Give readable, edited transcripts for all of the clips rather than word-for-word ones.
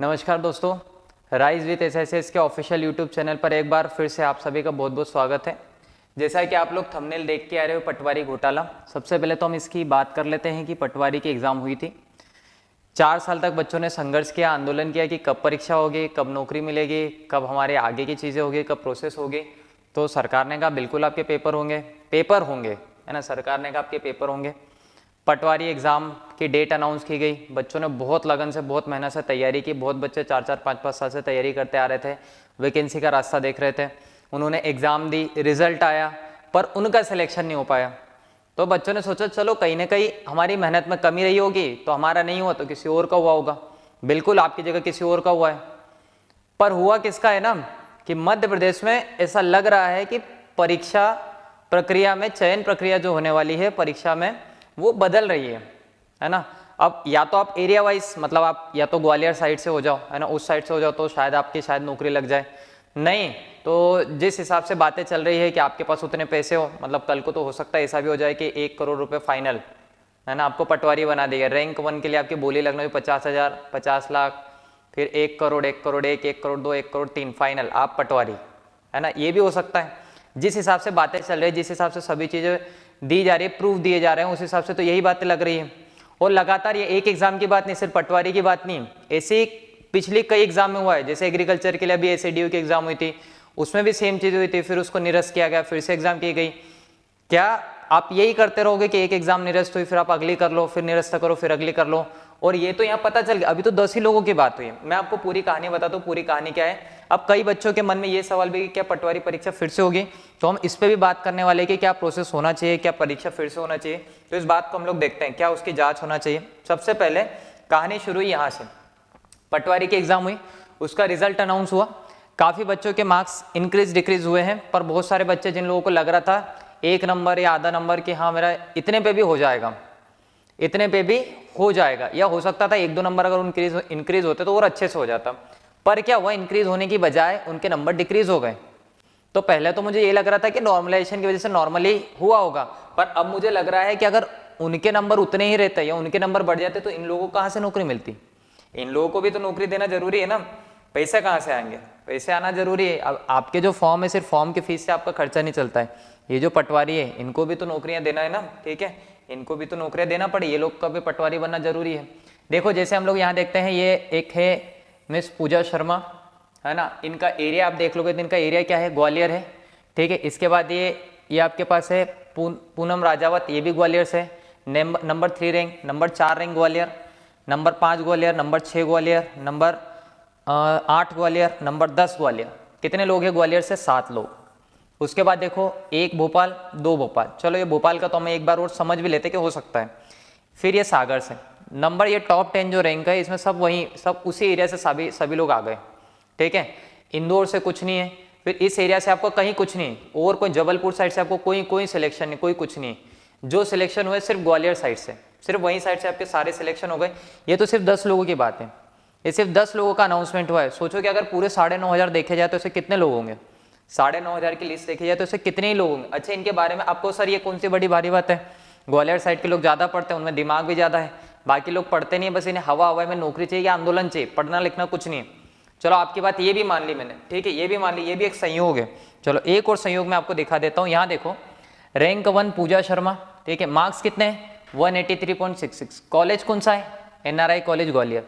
नमस्कार दोस्तों, rise with SSS के ऑफिशियल यूट्यूब चैनल पर एक बार फिर से आप सभी का बहुत बहुत स्वागत है। जैसा कि आप लोग थंबनेल देख के आ रहे हो, पटवारी घोटाला। सबसे पहले तो हम इसकी बात कर लेते हैं कि पटवारी की एग्ज़ाम हुई थी। 4 साल तक बच्चों ने संघर्ष किया, आंदोलन किया कि कब परीक्षा होगी, कब नौकरी मिलेगी, कब हमारे आगे की चीज़ें होगी, कब प्रोसेस होगी। तो सरकार ने कहा बिल्कुल आपके पेपर होंगे, है ना। सरकार ने कहा आपके पेपर होंगे। पटवारी एग्ज़ाम की डेट अनाउंस की गई। बच्चों ने बहुत लगन से, बहुत मेहनत से तैयारी की। बहुत बच्चे 4-4, 5-5 साल से तैयारी करते आ रहे थे, वैकेंसी का रास्ता देख रहे थे। उन्होंने एग्ज़ाम दी, रिजल्ट आया, पर उनका सिलेक्शन नहीं हो पाया। तो बच्चों ने सोचा चलो कहीं ना कहीं हमारी मेहनत में कमी रही होगी, तो हमारा नहीं हुआ तो किसी और का हुआ होगा। बिल्कुल आपकी जगह किसी और का हुआ है। पर हुआ किसका है ना, कि मध्य प्रदेश में ऐसा लग रहा है कि परीक्षा प्रक्रिया में, चयन प्रक्रिया जो होने वाली है परीक्षा में, वो बदल रही है ना। अब या तो आप एरिया वाइज, मतलब आप या तो ग्वालियर साइड से हो जाओ, है ना, उस साइड से हो जाओ तो शायद आपकी नौकरी लग जाए। नहीं तो जिस हिसाब से बातें चल रही है कि आपके पास उतने पैसे हो, मतलब कल को तो हो सकता है ऐसा भी हो जाए कि 1 करोड़ रुपए फाइनल, है ना, आपको पटवारी बना देगा। रैंक 1 के लिए आपकी बोली लगना भी 50,000, 50 लाख, फिर 1 करोड़, 1 करोड़ 1, 1 करोड़ 2, 1 करोड़ 3, फाइनल आप पटवारी, है ना। ये भी हो सकता है। जिस हिसाब से बातें चल रही है, जिस हिसाब से सभी चीज़ें दी जा रही है, प्रूफ दिए जा रहे हैं, उस हिसाब से तो यही बातें लग रही है। और लगातार ये एक एग्जाम की बात नहीं, सिर्फ पटवारी की बात नहीं, ऐसे पिछली कई एग्जाम में हुआ है। जैसे एग्रीकल्चर के लिए अभी एसएडीओ की एग्जाम हुई थी, उसमें भी सेम चीज़ हुई थी, फिर उसको निरस्त किया गया, फिर से एग्जाम की गई। क्या आप यही करते रहोगे कि एक एग्जाम निरस्त हुई, फिर आप अगली कर लो, फिर निरस्त करो, फिर अगली कर लो? और ये तो यहाँ पता चल गया, अभी तो 10 ही लोगों की बात हुई है। मैं आपको पूरी कहानी बताता हूँ, पूरी कहानी क्या है। अब कई बच्चों के मन में ये सवाल भी कि क्या पटवारी परीक्षा फिर से होगी, तो हम इस पे भी बात करने वाले कि क्या प्रोसेस होना चाहिए, क्या परीक्षा फिर से होना चाहिए। तो इस बात को हम लोग देखते हैं, क्या उसकी जांच होना चाहिए। सबसे पहले कहानी शुरू हुई यहाँ से। पटवारी की एग्जाम हुई, उसका रिजल्ट अनाउंस हुआ। काफ़ी बच्चों के मार्क्स इंक्रीज डिक्रीज हुए हैं, पर बहुत सारे बच्चे जिन लोगों को लग रहा था 1 नंबर या आधा नंबर कि हाँ मेरा इतने पे भी हो जाएगा, इतने पे भी हो जाएगा, या हो सकता था 1-2 नंबर अगर इंक्रीज होते तो और अच्छे से हो जाता, पर क्या हुआ, इंक्रीज होने की बजाय उनके नंबर डिक्रीज हो गए। तो पहले तो मुझे ये लग रहा था कि नॉर्मलाइजेशन की वजह से नॉर्मली हुआ होगा, पर अब मुझे लग रहा है कि अगर उनके नंबर उतने ही रहते या उनके नंबर बढ़ जाते तो इन लोगों को कहाँ से नौकरी मिलती। इन लोगों को भी तो नौकरी देना जरूरी है ना, पैसे कहाँ से आएंगे, पैसे आना जरूरी है। अब आपके जो फॉर्म है, सिर्फ फॉर्म की फीस से आपका खर्चा नहीं चलता है। ये जो पटवारी है इनको भी तो नौकरियां देना है ना, ठीक है, इनको भी तो नौकरियां देना पड़े, ये लोग का भी पटवारी बनना जरूरी है। देखो जैसे हम लोग यहाँ देखते हैं, ये एक है मिस पूजा शर्मा, है ना, इनका एरिया आप देख लोगे तो इनका एरिया क्या है, ग्वालियर है, ठीक है। इसके बाद ये आपके पास है पूनम राजावत, ये भी ग्वालियर से, number 3 rank, number 4 rank Gwalior, number 5 Gwalior, number 6 Gwalior, number 8 Gwalior, number 10 Gwalior. कितने लोग हैं ग्वालियर से? 7 लोग। उसके बाद देखो 1 भोपाल, 2 भोपाल। चलो ये भोपाल का तो हमें एक बार और समझ भी लेते कि हो सकता है। फिर ये सागर से नंबर, ये टॉप 10 जो रैंक है इसमें सब उसी एरिया से सभी लोग आ गए, ठीक है। इंदौर से कुछ नहीं है, फिर इस एरिया से आपको कहीं कुछ नहीं, और कोई जबलपुर साइड से आपको कोई सिलेक्शन नहीं, कोई कुछ नहीं। जो सिलेक्शन हुए सिर्फ ग्वालियर साइड से, सिर्फ वहीं साइड से आपके सारे सिलेक्शन हो गए। ये तो सिर्फ 10 लोगों की बात है, ये सिर्फ 10 लोगों का अनाउंसमेंट हुआ है। सोचो कि अगर पूरे 9,500 देखे जाए तो इससे कितने लोग होंगे, 9,500 की लिस्ट देखी जाए तो इससे कितने ही लोग होंगे। अच्छा, इनके बारे में आपको सर ये कौन सी बड़ी भारी बात है, ग्वालियर साइड के लोग ज़्यादा पढ़ते हैं, उनमें दिमाग भी ज़्यादा है, बाकी लोग पढ़ते नहीं है, बस इन्हें हवा में नौकरी चाहिए या आंदोलन चाहिए, पढ़ना लिखना कुछ नहीं है। चलो आपकी बात ये भी मान ली मैंने, ठीक है, ये भी मान ली, ये भी एक संयोग है। चलो एक और संयोग मैं आपको दिखा देता हूँ। यहाँ देखो रैंक 1 पूजा शर्मा, ठीक है, मार्क्स कितने हैं, 183.66। कॉलेज कौन सा है, NRI college Gwalior.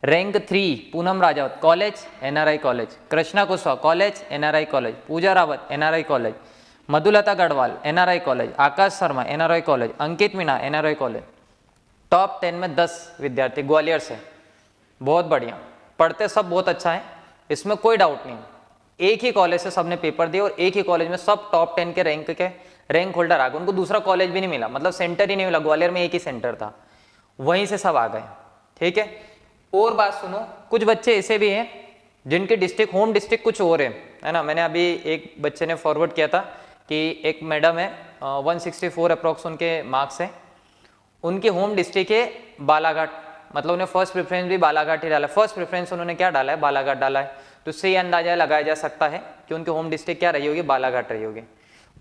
Rank 3 Poonam Rajawat, college NRI college. Krishna Kushwaha, college NRI college. Pooja Rawat, NRI college. Madhulata Garhwal, NRI college. Akash Sharma, NRI college. Ankit Meena, NRI college. Top 10 में 10 विद्यार्थी ग्वालियर से, बहुत बढ़िया, पढ़ते सब बहुत अच्छा है, इसमें कोई डाउट नहीं। एक ही कॉलेज से सबने पेपर दिए और एक ही कॉलेज में सब टॉप 10 के रैंक होल्डर आ गए, उनको दूसरा कॉलेज भी नहीं मिला, मतलब सेंटर ही नहीं मिला, ग्वालियर में एक ही सेंटर था, वहीं से सब आ गए, ठीक है। और बात सुनो, कुछ बच्चे ऐसे भी हैं जिनके डिस्ट्रिक्ट, होम डिस्ट्रिक्ट कुछ और है ना। मैंने अभी एक बच्चे ने फॉरवर्ड किया था कि एक मैडम है, 164 अप्रॉक्स उनके मार्क्स हैं, उनके होम डिस्ट्रिक्ट है बालाघाट, मतलब उन्हें फर्स्ट प्रेफरेंस भी बालाघाट ही डाला। फर्स्ट प्रेफरेंस उन्होंने क्या डाला है, बालाघाट डाला है। तो इससे ये अंदाजा लगाया जा सकता है कि उनके होम डिस्ट्रिक्ट क्या रही होगी, बालाघाट रही होगी।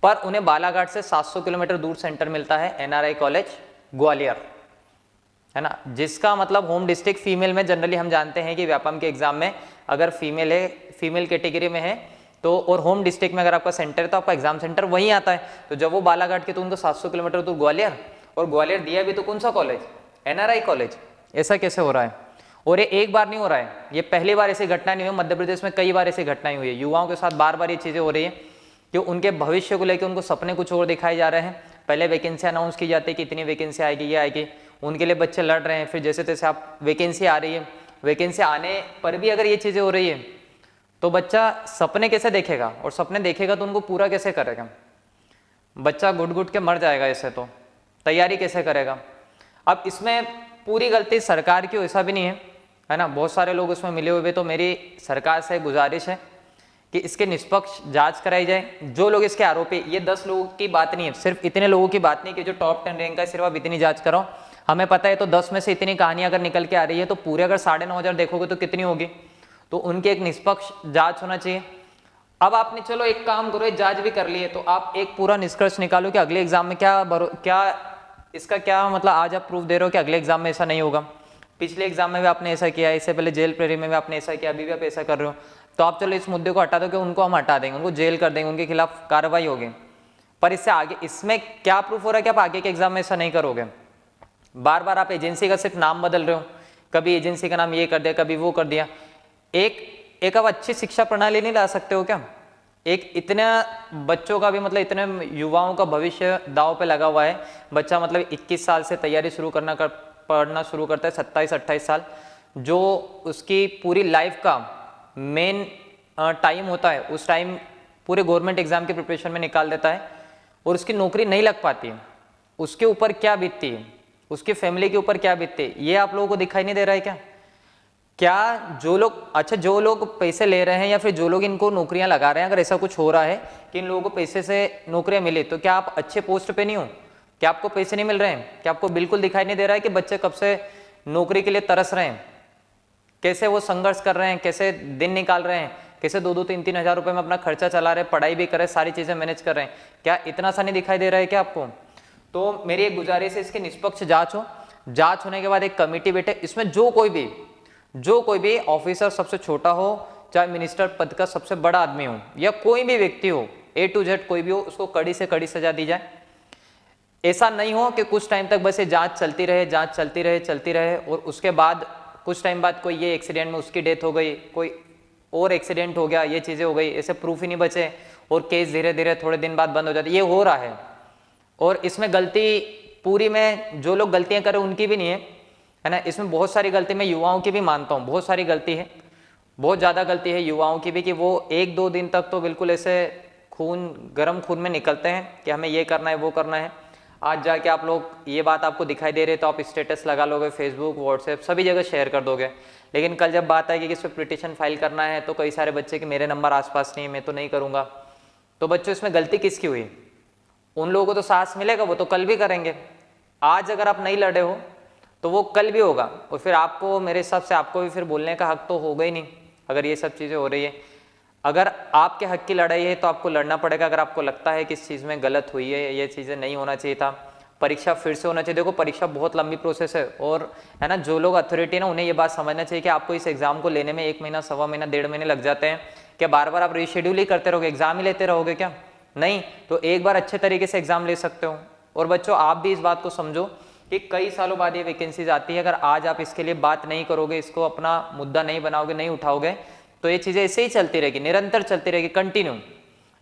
पर उन्हें बालाघाट से 700 किलोमीटर दूर सेंटर मिलता है NRI कॉलेज ग्वालियर, है ना, जिसका मतलब होम डिस्ट्रिक्ट फीमेल में जनरली हम जानते हैं कि व्यापम के एग्जाम में अगर फीमेल है, फीमेल कैटेगरी में है तो, और होम डिस्ट्रिक्ट में अगर आपका सेंटर है तो आपका एग्जाम सेंटर वहीं आता है। तो जब वो बालाघाट के तो उनको 700 किलोमीटर तो ग्वालियर, और ग्वालियर दिया भी तो कौन सा कॉलेज, एनआरआई कॉलेज। ऐसा कैसे हो रहा है? और ये एक बार नहीं हो रहा है, ये पहली बार ऐसी घटना नहीं हुई, मध्य प्रदेश में कई बार ऐसी घटनाएं हुई है। युवाओं के साथ बार बार ये चीज़ें हो रही है कि उनके भविष्य को लेकर उनको सपने कुछ और दिखाए जा रहे हैं। पहले वैकेंसी अनाउंस की जाती है कि इतनी वैकेंसी आएगी, ये आएगी, उनके लिए बच्चे लड़ रहे हैं, फिर जैसे तैसे आप वैकेंसी आ रही है, वैकेंसी आने पर भी अगर ये चीज़ें हो रही है तो बच्चा सपने कैसे देखेगा, और सपने देखेगा तो उनको पूरा कैसे करेगा? बच्चा घुट घुट के मर जाएगा ऐसे, तो तैयारी कैसे करेगा? अब इसमें पूरी गलती सरकार की ऐसा भी नहीं है ना, बहुत सारे लोग उसमें मिले हुए। तो मेरी सरकार से गुजारिश है कि इसके निष्पक्ष जांच कराई जाए। जो लोग इसके आरोपी, ये 10 लोगों की बात नहीं है, सिर्फ इतने लोगों की बात नहीं कि जो टॉप 10 रैंक का, सिर्फ आप इतनी जांच कराओ। हमें पता है तो 10 में से इतनी कहानियां अगर निकल के आ रही है तो पूरे अगर 9,500 देखोगे तो कितनी होगी? तो उनकी एक निष्पक्ष जांच होना चाहिए। अब आपने चलो एक काम करो, जांच भी कर ली है, तो आप एक पूरा निष्कर्ष निकालो कि अगले एग्जाम में इसका क्या मतलब, आज आप प्रूफ दे रहे हो कि अगले एग्जाम में ऐसा नहीं होगा। पिछले एग्जाम में भी आपने ऐसा किया, इससे पहले जेल प्रेरी में भी आपने ऐसा किया, अभी भी आप ऐसा कर रहे हो। तो आप चलो इस मुद्दे को हटा दो कि उनको हम हटा देंगे, उनको जेल कर देंगे, उनके खिलाफ कार्रवाई होगी। पर इससे आगे, इसमें क्या प्रूफ हो रहा है कि आप आगे के एग्जाम में ऐसा नहीं करोगे? बार बार आप एजेंसी का सिर्फ नाम बदल रहे हो, कभी एजेंसी का नाम ये कर दिया, कभी वो कर दिया। एक आप अच्छी शिक्षा प्रणाली नहीं ला सकते हो क्या? एक इतने बच्चों का भी मतलब इतने युवाओं का भविष्य दांव पे लगा हुआ है। बच्चा मतलब 21 साल से तैयारी पढ़ना शुरू करता है, 27-28 साल, जो उसकी पूरी लाइफ का मेन टाइम होता है, उस टाइम पूरे गवर्नमेंट एग्जाम के प्रिपरेशन में निकाल देता है, और उसकी नौकरी नहीं लग पाती है। उसके ऊपर क्या बीतती है, उसकी फैमिली के ऊपर क्या बीतती है, ये आप लोगों को दिखाई नहीं दे रहा है क्या? क्या जो लोग पैसे ले रहे हैं या फिर जो लोग इनको नौकरियां लगा रहे हैं, अगर ऐसा कुछ हो रहा है कि इन लोगों को पैसे से नौकरियां मिले, तो क्या आप अच्छे पोस्ट पे नहीं हो? क्या आपको पैसे नहीं मिल रहे हैं? क्या आपको बिल्कुल दिखाई नहीं दे रहा है कि बच्चे कब से नौकरी के लिए तरस रहे हैं, कैसे वो संघर्ष कर रहे हैं, कैसे दिन निकाल रहे हैं, कैसे 2-2, 3-3 हज़ार रुपये में अपना खर्चा चला रहे हैं, पढ़ाई भी कर रहे हैं, सारी चीज़ें मैनेज कर रहे हैं? क्या इतना सा नहीं दिखाई दे रहा है क्या आपको? तो मेरी एक गुजारिश है, इसकी निष्पक्ष जाँच हो। जाँच होने के बाद एक कमेटी बैठे, इसमें जो कोई भी ऑफिसर, सबसे छोटा हो चाहे मिनिस्टर पद का सबसे बड़ा आदमी हो या कोई भी व्यक्ति हो, A to Z कोई भी हो, उसको कड़ी से कड़ी सजा दी जाए। ऐसा नहीं हो कि कुछ टाइम तक बस ये जांच चलती रहे और उसके बाद कुछ टाइम बाद कोई ये एक्सीडेंट में उसकी डेथ हो गई, कोई और एक्सीडेंट हो गया, ये चीज़ें हो गई, ऐसे प्रूफ ही नहीं बचे और केस धीरे धीरे थोड़े दिन बाद बंद हो जाते। ये हो रहा है, और इसमें गलती पूरी में जो लोग गलतियां कर रहे हैं उनकी भी नहीं है ना, इसमें बहुत सारी गलती मैं युवाओं की भी मानता हूँ, बहुत सारी गलती है, बहुत ज़्यादा गलती है युवाओं की भी, कि वो 1-2 दिन तक तो बिल्कुल ऐसे गर्म खून में निकलते हैं कि हमें ये करना है वो करना है। आज जाके आप लोग ये बात आपको दिखाई दे रही है तो आप स्टेटस लगा लोगे, फेसबुक, व्हाट्सएप सभी जगह शेयर कर दोगे, लेकिन कल जब बात आएगी कि इस पर पिटीशन फाइल करना है तो कई सारे बच्चे कि मेरे नंबर आसपास नहीं है, मैं तो नहीं करूँगा। तो बच्चों, इसमें गलती किसकी हुई? उन लोगों को तो साहस मिलेगा, वो तो कल भी करेंगे। आज अगर आप नहीं लड़े हो तो वो कल भी होगा, और फिर आपको, मेरे हिसाब से आपको भी फिर बोलने का हक तो होगा ही नहीं अगर ये सब चीज़ें हो रही है। अगर आपके हक की लड़ाई है तो आपको लड़ना पड़ेगा। अगर आपको लगता है कि इस चीज़ में गलत हुई है, ये चीज़ें नहीं होना चाहिए था, परीक्षा फिर से होना चाहिए। देखो, परीक्षा बहुत लंबी प्रोसेस है, और है ना, जो लोग अथॉरिटी है ना, उन्हें ये बात समझना चाहिए कि आपको इस एग्जाम को लेने में 1 महीना, 1.25 महीना, 1.5 महीने लग जाते हैं। क्या बार बार आप रीशेड्यूल ही करते रहोगे, एग्जाम ही लेते रहोगे क्या? नहीं, तो एक बार अच्छे तरीके से एग्जाम ले सकते हो। और बच्चों, आप भी इस बात को समझो कि कई सालों बाद ये वैकेंसीज आती है। अगर आज आप इसके लिए बात नहीं करोगे, इसको अपना मुद्दा नहीं बनाओगे, नहीं उठाओगे, तो ये चीज़ें ऐसे ही चलती रहेगी, निरंतर चलती रहेगी, कंटिन्यू।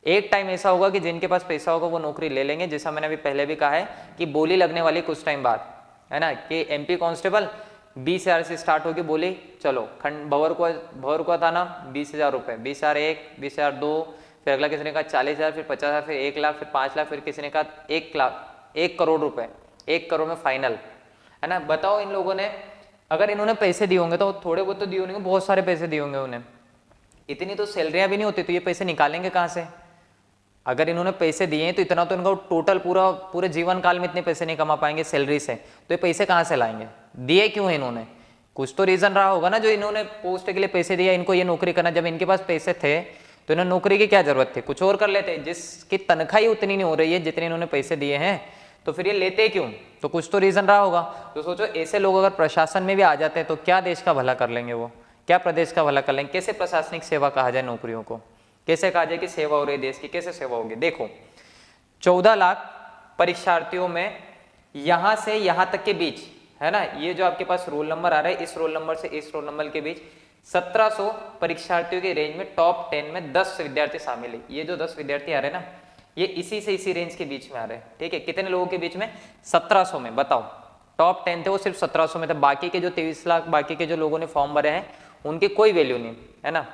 एक टाइम ऐसा होगा कि जिनके पास पैसा होगा वो नौकरी ले लेंगे, जैसा मैंने अभी पहले भी कहा है कि बोली लगने वाली कुछ टाइम बाद, है ना, कि MP कांस्टेबल 20,000 से स्टार्ट होगी बोली, चलो भवर थाना 20,000 रुपये, 20,001, 20,002, फिर अगला किसी ने कहा 40,000, फिर 50,000, फिर 1 लाख, फिर 5 लाख, फिर किसी ने कहा 1 लाख, 1 करोड़ रुपए, 1 करोड़ में फाइनल, है ना। बताओ, इन लोगों ने, अगर इन्होंने पैसे दिए होंगे तो थोड़े बहुत तो दिए होंगे, बहुत सारे पैसे दिए होंगे उन्हें, इतनी तो सैलरियां भी नहीं होती, तो ये पैसे निकालेंगे कहाँ से? अगर इन्होंने पैसे दिए हैं तो इतना तो इनका टोटल पूरे जीवन काल में इतने पैसे नहीं कमा पाएंगे सैलरी से, तो ये पैसे कहाँ से लाएंगे? दिए क्यों है इन्होंने? कुछ तो रीजन रहा होगा ना, जो इन्होंने पोस्ट के लिए पैसे दिया, इनको ये नौकरी करना। जब इनके पास पैसे थे तो इन्हें नौकरी की क्या जरूरत थी? कुछ और कर लेते। जिसकी तनख्वाह ही उतनी नहीं हो रही है जितने इन्होंने पैसे दिए हैं, तो फिर ये लेते क्यों? तो कुछ तो रीजन रहा होगा। तो सोचो ऐसे लोग अगर प्रशासन में भी आ जाते हैं तो क्या देश का भला कर लेंगे, वो क्या प्रदेश का भला कर लेंगे? कैसे प्रशासनिक सेवा कहा जाए नौकरियों को, कैसे कहा जाए कि सेवा हो रही है देश की, कैसे सेवा होगी? देखो 14 लाख परीक्षार्थियों में यहाँ से यहाँ तक के बीच है ना, ये जो आपके पास रोल नंबर आ रहा है, इस रोल नंबर से इस रोल नंबर के बीच 1700 परीक्षार्थियों के रेंज में टॉप 10 में 10 विद्यार्थी शामिल है। ये जो 10 विद्यार्थी आ रहे हैं ना, ये इसी से इसी रेंज के बीच में आ रहे हैं। ठीक है, कितने लोगों के बीच में? 1700 में। बताओ, टॉप 10 थे वो सिर्फ 1700 में थे, बाकी के जो 23 लाख बाकी के जो लोगों ने फॉर्म भरे हैं उनकी कोई वैल्यू नहीं है ना।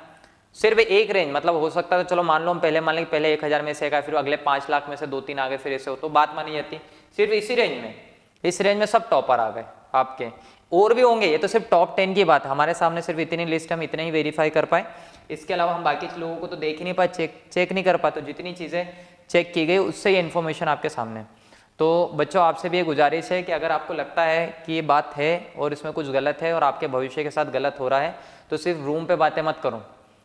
सिर्फ एक रेंज, मतलब हो सकता है चलो मान लो हम पहले मान लें पहले 1000 में से एक आए, फिर अगले 5 लाख में से 2-3 आ गए, फिर ऐसे हो तो बात मानी जाती। सिर्फ इसी रेंज में, इस रेंज में सब टॉपर आ गए आपके, और भी होंगे, ये तो सिर्फ टॉप 10 की बात है। हमारे सामने सिर्फ इतनी लिस्ट हम इतने ही वेरीफाई कर पाए, इसके अलावा हम बाकी लोगों को तो देख ही नहीं पाए, चेक नहीं कर पाए। तो जितनी चीज़ें चेक की गई उससे ये इन्फॉर्मेशन आपके सामने। तो बच्चों आपसे भी ये गुजारिश है कि अगर आपको लगता है कि ये बात है और इसमें कुछ गलत है और आपके भविष्य के साथ गलत हो रहा है, तो सिर्फ रूम पे बातें मत करो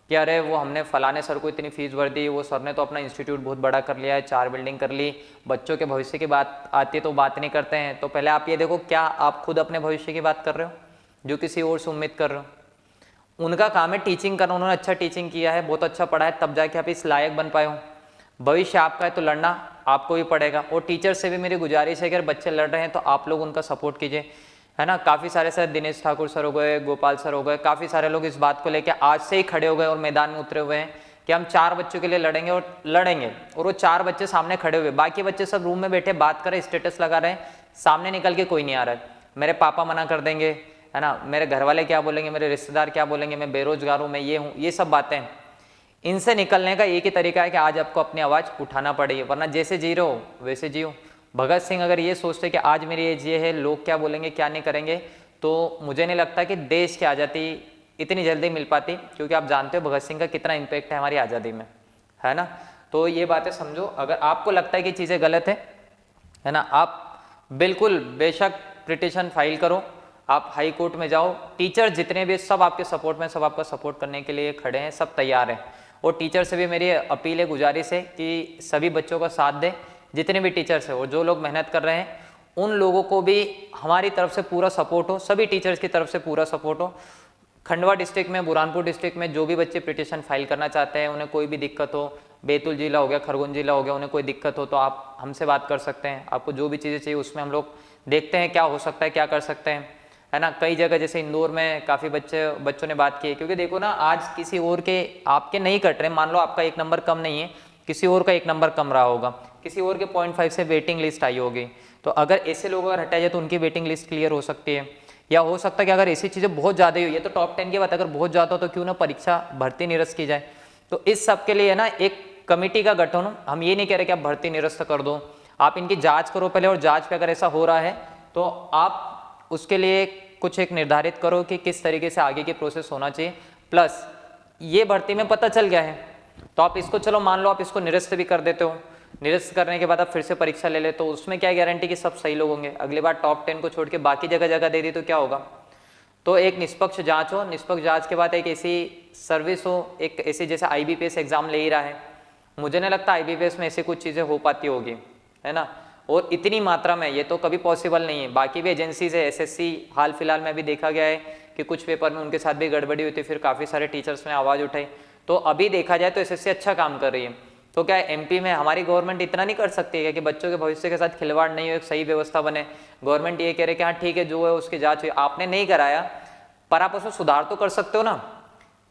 कि अरे वो हमने फलाने सर को इतनी फीस भर दी, वो सर ने तो अपना इंस्टीट्यूट बहुत बड़ा कर लिया है, 4 बिल्डिंग कर ली। बच्चों के भविष्य की बात आती है तो बात नहीं करते हैं। तो पहले आप ये देखो, क्या आप खुद अपने भविष्य की बात कर रहे हो जो किसी और से उम्मीद कर रहे हो? उनका काम है टीचिंग करना, उन्होंने अच्छा टीचिंग किया है, बहुत अच्छा पढ़ा है, तब जाके आप इस लायक बन पाए हो। भविष्य आपका है तो लड़ना आपको भी पड़ेगा। और टीचर से भी मेरी गुजारिश है कि अगर बच्चे लड़ रहे हैं तो आप लोग उनका सपोर्ट कीजिए, है ना। काफ़ी सारे सर, दिनेश ठाकुर सर हो गए, गोपाल सर हो गए, काफ़ी सारे लोग इस बात को लेकर आज से ही खड़े हो गए और मैदान में उतरे हुए हैं कि हम 4 बच्चों के लिए लड़ेंगे और वो 4 बच्चे सामने खड़े हुए, बाकी बच्चे सब रूम में बैठे बात कर रहे, स्टेटस लगा रहे हैं, सामने निकल के कोई नहीं आ रहा है। मेरे पापा मना कर देंगे, है ना, मेरे घर वाले क्या बोलेंगे, मेरे रिश्तेदार क्या बोलेंगे, मैं बेरोजगार हूँ, मैं ये हूँ, ये सब बातें। इनसे निकलने का एक ही तरीका है कि आज आपको अपनी आवाज़ उठाना पड़ेगी, वरना जैसे जी रहे हो वैसे जियो। भगत सिंह अगर ये सोचते कि आज मेरी एज ये है, लोग क्या बोलेंगे क्या नहीं करेंगे, तो मुझे नहीं लगता कि देश की आज़ादी इतनी जल्दी मिल पाती, क्योंकि आप जानते हो भगत सिंह का कितना इम्पैक्ट है हमारी आज़ादी में, है ना। तो ये बातें समझो। अगर आपको लगता है कि चीज़ें गलत है ना, आप बिल्कुल बेशक पिटीशन फाइल करो, आप हाई कोर्ट में जाओ। टीचर जितने भी सब आपके सपोर्ट में, सब आपका सपोर्ट करने के लिए खड़े हैं, सब तैयार हैं। और टीचर से भी मेरी अपील है, गुजारिश है कि सभी बच्चों का साथ दें, जितने भी टीचर्स हैं और जो लोग मेहनत कर रहे हैं उन लोगों को भी हमारी तरफ से पूरा सपोर्ट हो, सभी टीचर्स की तरफ से पूरा सपोर्ट हो। खंडवा डिस्ट्रिक्ट में, बुरहानपुर डिस्ट्रिक्ट में जो भी बच्चे पिटीशन फाइल करना चाहते हैं, उन्हें कोई भी दिक्कत हो, बैतूल जिला हो गया, खरगोन जिला हो गया, उन्हें कोई दिक्कत हो तो आप हमसे बात कर सकते हैं। आपको जो भी चीज़ें चाहिए उसमें हम लोग देखते हैं क्या हो सकता है, क्या कर सकते हैं, है ना। कई जगह जैसे इंदौर में काफ़ी बच्चों ने बात की है, क्योंकि देखो ना, आज किसी और के आपके नहीं कट रहे, मान लो आपका 1 नंबर कम नहीं है, किसी और का 1 नंबर कम रहा होगा, किसी और के 0.5 से वेटिंग लिस्ट आई होगी, तो अगर ऐसे लोग अगर हटाए जाए तो उनकी वेटिंग लिस्ट क्लियर हो सकती है। या हो सकता है कि अगर ऐसी चीज़ें बहुत ज़्यादा ही हुई है, तो टॉप 10 की बात अगर बहुत ज़्यादा हो तो क्यों ना परीक्षा भर्ती निरस्त की जाए। तो इस सब के लिए ना एक कमेटी का गठन हो। हम ये नहीं कह रहे कि आप भर्ती निरस्त कर दो, आप इनकी जाँच करो पहले, और जाँच पे अगर ऐसा हो रहा है तो आप उसके लिए कुछ एक निर्धारित करो कि किस तरीके से आगे की प्रोसेस होना चाहिए। प्लस ये भर्ती में पता चल गया है तो आप इसको, चलो मान लो आप इसको निरस्त भी कर देते हो, निरस्त करने के बाद आप फिर से परीक्षा ले ले, तो उसमें क्या गारंटी कि सब सही लोग होंगे? अगली बार टॉप 10 को छोड़ के बाकी जगह जगह दे दी तो क्या होगा? तो एक निष्पक्ष जांच हो, निष्पक्ष जांच के बाद एक ऐसी सर्विस हो, एक ऐसी जैसे IBPS एग्जाम ले ही रहा है, मुझे नहीं लगता IBPS में ऐसी कुछ चीज़ें हो पाती होगी, है ना। और इतनी मात्रा में ये तो कभी पॉसिबल नहीं है। बाकी भी एजेंसीज है, SSC हाल फिलहाल में भी देखा गया है कि कुछ पेपर में उनके साथ भी गड़बड़ी हुई थी, फिर काफ़ी सारे टीचर्स ने आवाज़ उठाई। तो अभी देखा जाए तो SSC अच्छा काम कर रही है। तो क्या MP में हमारी गवर्नमेंट इतना नहीं कर सकती है कि बच्चों के भविष्य के साथ खिलवाड़ नहीं हो, एक सही व्यवस्था बने? गवर्नमेंट ये कह रहे कि हाँ ठीक है, जो है उसकी जाँच हुई, आपने नहीं कराया, पर आप उसमें सुधार तो कर सकते हो ना।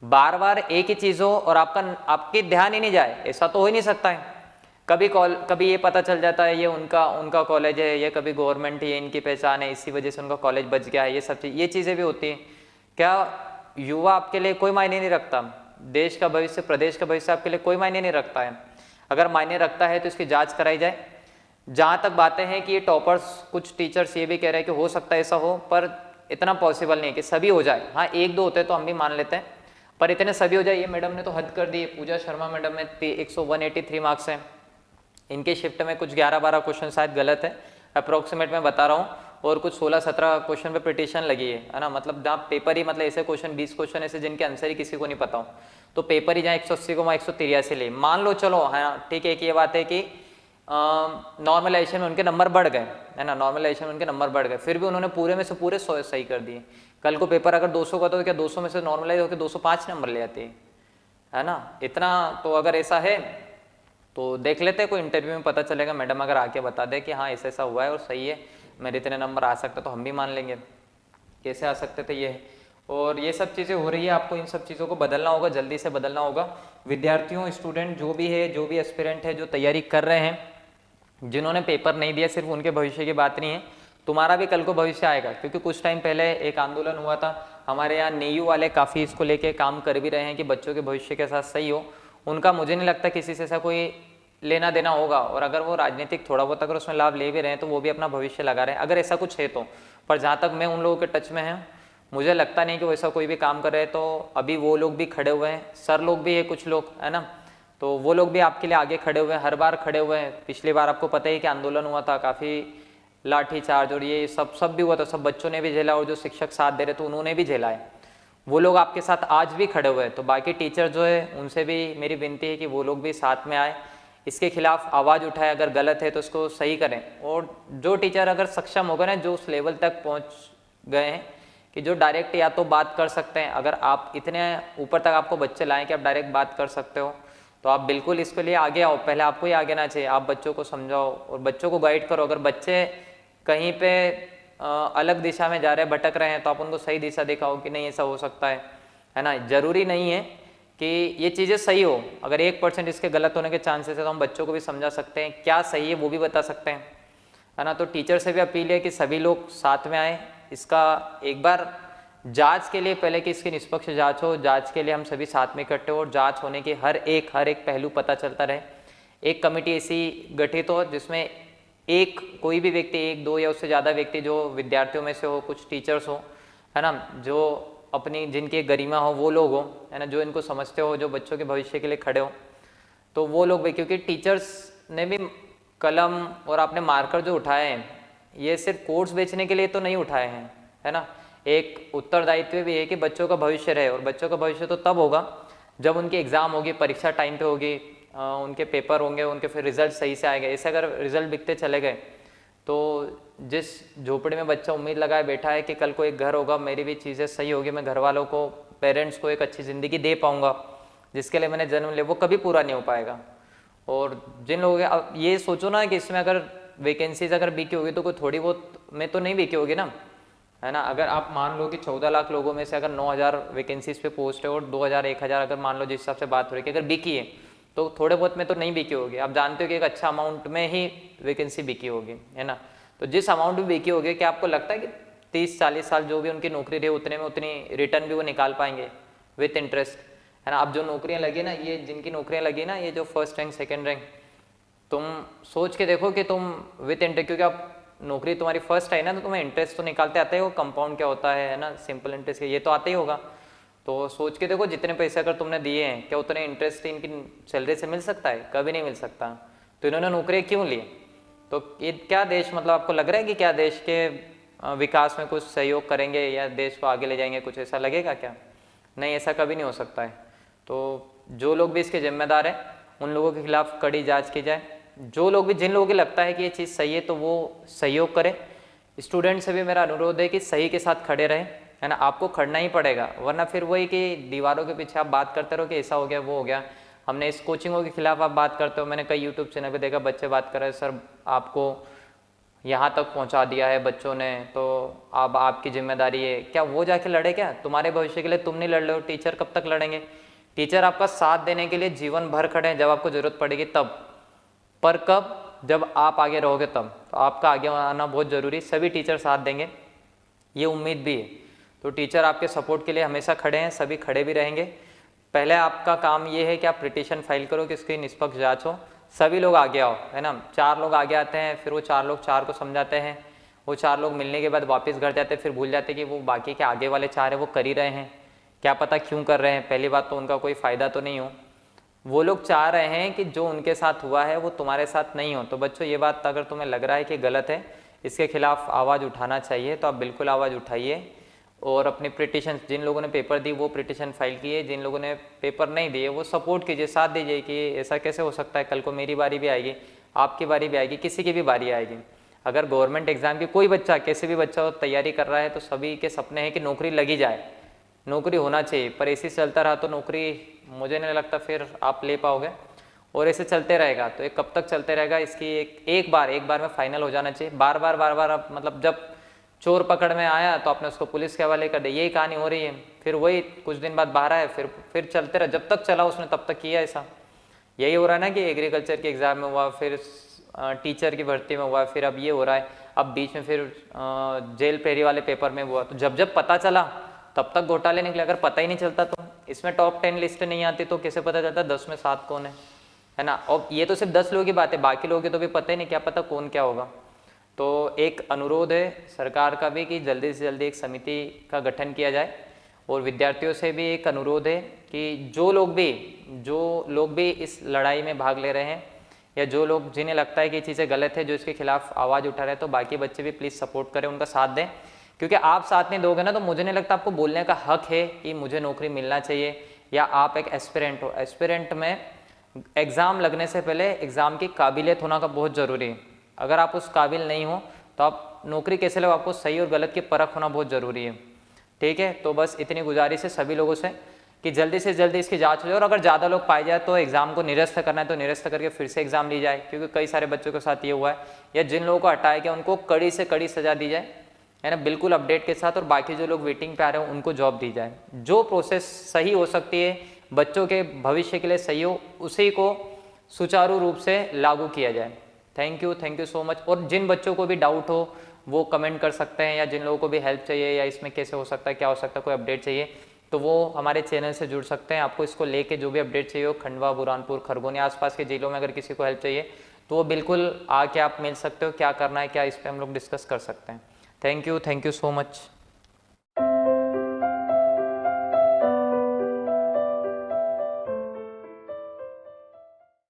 बार बार एक ही चीज़ हो और आपकी ध्यान ही नहीं जाए, ऐसा तो हो ही नहीं सकता है। कभी ये पता चल जाता है ये उनका कॉलेज है, ये कभी गवर्नमेंट ही इनकी पहचान है, इसी वजह से उनका कॉलेज बच गया है, ये चीज़ें भी होती हैं। क्या युवा आपके लिए कोई मायने नहीं रखता? देश का भविष्य, प्रदेश का भविष्य आपके लिए कोई मायने नहीं रखता है? अगर मायने रखता है तो इसकी जांच कराई जाए। जहाँ तक बातें हैं कि ये टॉपर्स, कुछ टीचर्स ये भी कह रहे हैं कि हो सकता है ऐसा हो, पर इतना पॉसिबल नहीं है कि सभी हो जाए। हाँ 1-2 होते तो हम भी मान लेते हैं, पर इतने सभी हो जाए ये मैडम ने तो हद कर दी। पूजा शर्मा मैडम में 183 मार्क्स हैं, इनके शिफ्ट में कुछ 11-12 क्वेश्चन शायद गलत है, अप्रोक्सीमेट मैं बता रहा हूँ, और कुछ 16-17 क्वेश्चन पे पिटीशन लगी है ना। मतलब जहाँ पेपर ही, मतलब ऐसे क्वेश्चन 20 क्वेश्चन ऐसे जिनके आंसर ही किसी को नहीं पता हो, तो पेपर ही जहाँ 180 को वहाँ 183 ले, मान लो चलो, हाँ ठीक है। एक ये बात है कि नॉर्मलाइजेशन में उनके नंबर बढ़ गए, है ना, नॉर्मलाइजेशन में उनके नंबर बढ़ गए, फिर भी उन्होंने पूरे में से पूरे 100 सही कर दिए। कल को पेपर अगर 200 का तो क्या 200 में से नॉर्मलाइज होकर 205 नंबर ले आती है ना, इतना। तो अगर ऐसा है तो देख लेते हैं, कोई इंटरव्यू में पता चलेगा, मैडम अगर आके बता दे कि हाँ ऐसा ऐसा हुआ है और सही है, मेरे इतने नंबर आ सकते, तो हम भी मान लेंगे कैसे आ सकते थे ये। और ये सब चीज़ें हो रही है, आपको इन सब चीज़ों को बदलना होगा, जल्दी से बदलना होगा। विद्यार्थियों, स्टूडेंट जो भी है, जो भी एस्पिरेंट है, जो तैयारी कर रहे हैं, जिन्होंने पेपर नहीं दिया, सिर्फ उनके भविष्य की बात नहीं है, तुम्हारा भी कल को भविष्य आएगा। क्योंकि कुछ टाइम पहले एक आंदोलन हुआ था हमारे यहाँ, नेयू वाले काफ़ी इसको लेके काम कर भी रहे हैं कि बच्चों के भविष्य के साथ सही हो। उनका मुझे नहीं लगता किसी से ऐसा कोई लेना देना होगा, और अगर वो राजनीतिक थोड़ा बहुत अगर उसमें लाभ ले भी रहे हैं तो वो भी अपना भविष्य लगा रहे हैं, अगर ऐसा कुछ है तो। पर जहाँ तक मैं उन लोगों के टच में है, मुझे लगता नहीं कि वो ऐसा कोई भी काम कर रहे हैं। तो अभी वो लोग भी खड़े हुए हैं, सर लोग भी है कुछ लोग, है ना, तो वो लोग भी आपके लिए आगे खड़े हुए हैं, हर बार खड़े हुए हैं। पिछली बार आपको पता ही कि आंदोलन हुआ था, काफ़ी लाठी चार्ज और ये सब भी हुआ था, सब बच्चों ने भी झेला और जो शिक्षक साथ दे रहे थे उन्होंने भी झेला है। वो लोग आपके साथ आज भी खड़े हुए हैं। तो बाकी टीचर जो है उनसे भी मेरी विनती है कि वो लोग भी साथ में आए, इसके खिलाफ आवाज़ उठाए, अगर गलत है तो उसको सही करें। और जो टीचर अगर सक्षम होगा ना, जो उस लेवल तक पहुँच गए हैं कि जो डायरेक्ट या तो बात कर सकते हैं, अगर आप इतने ऊपर तक आपको बच्चे लाएँ कि आप डायरेक्ट बात कर सकते हो, तो आप बिल्कुल इसके लिए आगे आओ। पहले आपको ही आगे ना चाहिए, आप बच्चों को समझाओ और बच्चों को गाइड करो। अगर बच्चे कहीं पे अलग दिशा में जा रहे हैं, भटक रहे हैं, तो आप उनको सही दिशा दिखाओ कि नहीं ऐसा हो सकता है ना। जरूरी नहीं है कि ये चीज़ें सही हो, अगर 1% इसके गलत होने के चांसेस है तो हम बच्चों को भी समझा सकते हैं, क्या सही है वो भी बता सकते हैं, है ना। तो टीचर से भी अपील है कि सभी लोग साथ में आए, इसका एक बार जांच के लिए, पहले कि इसकी निष्पक्ष जांच हो, जांच के लिए हम सभी साथ में इकट्ठे हो और जांच होने के हर एक पहलू पता चलता रहे। एक कमेटी ऐसी गठित हो जिसमें एक कोई भी व्यक्ति, एक दो या उससे ज़्यादा व्यक्ति जो विद्यार्थियों में से हो, कुछ टीचर्स हो, है ना, जो अपनी जिनकी गरिमा हो वो लोग हो, है ना, जो इनको समझते हो, जो बच्चों के भविष्य के लिए खड़े हो, तो वो लोग भी। क्योंकि टीचर्स ने भी कलम और आपने मार्कर जो उठाए हैं, ये सिर्फ कोर्स बेचने के लिए तो नहीं उठाए हैं, है ना। एक उत्तरदायित्व भी है कि बच्चों का भविष्य रहे, और बच्चों का भविष्य तो तब होगा जब उनकी एग्ज़ाम होगी, परीक्षा टाइम पे होगी, उनके पेपर होंगे, उनके फिर रिजल्ट सही से आएंगे। ऐसे अगर रिजल्ट बिकते चले गए तो जिस झोपड़ी में बच्चा उम्मीद लगाए बैठा है कि कल को एक घर होगा, मेरी भी चीज़ें सही होगी, मैं घर वालों को, पेरेंट्स को एक अच्छी ज़िंदगी दे पाऊँगा जिसके लिए मैंने जन्म लिया, वो कभी पूरा नहीं हो पाएगा। और जिन लोगों के, अब ये सोचो ना कि इसमें अगर वैकेंसीज अगर बिकी होगी तो कोई थोड़ी बहुत में तो नहीं बिकी होगी ना, है ना। अगर आप मान लो कि 14 लाख लोगों में से अगर 9,000 वैकेंसीज पे पोस्ट है और 2,000 1,000 अगर मान लो जिस हिसाब से बात हो रही है कि अगर बिकी है, तो थोड़े बहुत में तो नहीं बिकी होगी। आप जानते हो कि एक अच्छा अमाउंट में ही वैकेंसी बिकी होगी, है ना। तो जिस अमाउंट में बिकी होगी, क्या आपको लगता है कि 30-40 साल जो भी उनकी नौकरी रही उतने में उतनी रिटर्न भी वो निकाल पाएंगे विथ इंटरेस्ट, है ना। अब जो नौकरियां लगी ना, ये जिनकी नौकरियां लगी ना, ये जो फर्स्ट रैंक सेकेंड रैंक, तुम सोच के देखो कि तुम विथ इंटरेस्ट, क्योंकि आप नौकरी तुम्हारी फर्स्ट है ना, तो तुम्हें इंटरेस्ट तो निकालते आते ही हो, कंपाउंड क्या होता है ना, सिंपल इंटरेस्ट ये तो आता ही होगा। तो सोच के देखो जितने पैसे अगर तुमने दिए हैं, क्या उतने इंटरेस्ट इनकी सैलरी से मिल सकता है? कभी नहीं मिल सकता। तो इन्होंने नौकरी क्यों ली? तो ये क्या देश, मतलब आपको लग रहा है कि क्या देश के विकास में कुछ सहयोग करेंगे या देश को आगे ले जाएंगे, कुछ ऐसा लगेगा क्या? नहीं, ऐसा कभी नहीं हो सकता है। तो जो लोग भी इसके जिम्मेदार हैं उन लोगों के खिलाफ कड़ी जांच की जाए। जो लोग भी, जिन लोगों को लगता है कि ये चीज़ सही है तो वो सहयोग करें। स्टूडेंट से भी मेरा अनुरोध है कि सही के साथ खड़े रहें, है ना। आपको खड़ना ही पड़ेगा, वरना फिर वही कि दीवारों के पीछे आप बात करते रहो कि ऐसा हो गया वो हो गया। हमने इस कोचिंगों के खिलाफ आप बात करते हो, मैंने कई यूट्यूब चैनल पे देखा बच्चे बात कर रहे हैं, सर आपको यहाँ तक पहुँचा दिया है बच्चों ने, तो अब आपकी जिम्मेदारी है। क्या वो जाके लड़े? क्या तुम्हारे भविष्य के लिए तुम नहीं लड़ रहे हो? टीचर कब तक लड़ेंगे? टीचर आपका साथ देने के लिए जीवन भर खड़े हैं, जब आपको जरूरत पड़ेगी तब। पर कब? जब आप आगे रहोगे तब। तो आपका आगे आना बहुत ज़रूरी, सभी टीचर साथ देंगे, ये उम्मीद भी है। तो टीचर आपके सपोर्ट के लिए हमेशा खड़े हैं, सभी खड़े भी रहेंगे। पहले आपका काम ये है कि आप पिटीशन फाइल करो कि इसकी निष्पक्ष जांच हो, सभी लोग आगे आओ, है ना। 4 लोग आगे आते हैं, फिर वो 4 लोग 4 को समझाते हैं, वो 4 लोग मिलने के बाद वापस घर जाते हैं, फिर भूल जाते हैं कि वो बाकी के आगे वाले 4 है वो कर ही रहे हैं, क्या पता क्यों कर रहे हैं। पहली बात तो उनका कोई फ़ायदा तो नहीं हो। वो लोग चाह रहे हैं कि जो उनके साथ हुआ है वो तुम्हारे साथ नहीं हो। तो बच्चों, ये बात अगर तुम्हें लग रहा है कि गलत है, इसके खिलाफ आवाज़ उठाना चाहिए, तो आप बिल्कुल आवाज़ उठाइए और अपनी पिटीशन, जिन लोगों ने पेपर दी वो पिटीशन फाइल किए, जिन लोगों ने पेपर नहीं दिए वो सपोर्ट कीजिए, साथ दीजिए कि ऐसा कैसे हो सकता है, कल को मेरी बारी भी आएगी, आपकी बारी भी आएगी, किसी की भी बारी आएगी। अगर गवर्नमेंट एग्जाम की कोई बच्चा, कैसे भी बच्चा हो, तैयारी कर रहा है तो सभी के सपने हैं कि नौकरी लगी जाए, नौकरी होना चाहिए। पर ऐसे चलता रहा तो नौकरी मुझे नहीं लगता फिर आप ले पाओगे, और ऐसे चलते रहेगा तो ये कब तक चलते रहेगा, इसकी एक बार में फाइनल हो जाना चाहिए। बार बार अब मतलब जब चोर पकड़ में आया तो आपने उसको पुलिस के हवाले कर दिया, यही कहानी हो रही है। फिर वही कुछ दिन बाद बाहर आए, फिर चलते रहे, जब तक चला उसने तब तक किया ऐसा। यही हो रहा है ना कि एग्रीकल्चर के एग्जाम में हुआ, फिर टीचर की भर्ती में हुआ, फिर अब ये हो रहा है, अब बीच में फिर जेल प्रहरी वाले पेपर में हुआ। तो जब पता चला तब तक घोटाले निकले। अगर पता ही नहीं चलता तो इसमें टॉप 10 लिस्ट नहीं आती तो कैसे पता चलता 10 में 7 कौन है ना। और ये तो सिर्फ 10 लोगों की बात है, बाकी लोगों की तो भी पता ही नहीं, क्या पता कौन क्या होगा। तो एक अनुरोध है सरकार का भी कि जल्दी से जल्दी एक समिति का गठन किया जाए, और विद्यार्थियों से भी एक अनुरोध है कि जो लोग भी इस लड़ाई में भाग ले रहे हैं, या जो लोग जिन्हें लगता है कि ये चीज़ें गलत है, जो इसके खिलाफ आवाज़ उठा रहे हैं, तो बाकी बच्चे भी प्लीज़ सपोर्ट करें, उनका साथ दें। क्योंकि आप साथ नहीं दोगे ना तो मुझे नहीं लगता आपको बोलने का हक है कि मुझे नौकरी मिलना चाहिए, या आप एक एस्पिरेंट हो। एस्पिरेंट में एग्ज़ाम लगने से पहले एग्ज़ाम की काबिलियत होना का बहुत ज़रूरी है। अगर आप उस काबिल नहीं हो तो आप नौकरी कैसे लो, आपको सही और गलत की परख होना बहुत ज़रूरी है। ठीक है, तो बस इतनी गुजारिश है सभी लोगों से कि जल्दी से जल्दी इसकी जांच हो जाए, और अगर ज़्यादा लोग पाए जाए तो एग्ज़ाम को निरस्त करना है तो निरस्त करके फिर से एग्ज़ाम ली जाए, क्योंकि कई सारे बच्चों के साथ ये हुआ है। या जिन लोगों को हटाया गया उनको कड़ी से कड़ी सज़ा दी जाए, है ना, बिल्कुल अपडेट के साथ, और बाकी जो लोग वेटिंग पे आ रहे हैं उनको जॉब दी जाए। जो प्रोसेस सही हो सकती है, बच्चों के भविष्य के लिए सही हो, उसी को सुचारू रूप से लागू किया जाए। Thank you so much. और जिन बच्चों को भी डाउट हो वो कमेंट कर सकते हैं, या जिन लोगों को भी हेल्प चाहिए, या इसमें कैसे हो सकता है, क्या हो सकता है, कोई अपडेट चाहिए, तो वो हमारे चैनल से जुड़ सकते हैं। आपको इसको लेके जो भी अपडेट चाहिए हो, खंडवा, बुरहानपुर, खरगोन या आसपास के जिलों में अगर किसी को हेल्प चाहिए तो वो बिल्कुल आके आप मिल सकते हो। क्या करना है, क्या इस पर हम लोग डिस्कस कर सकते हैं। Thank you so much.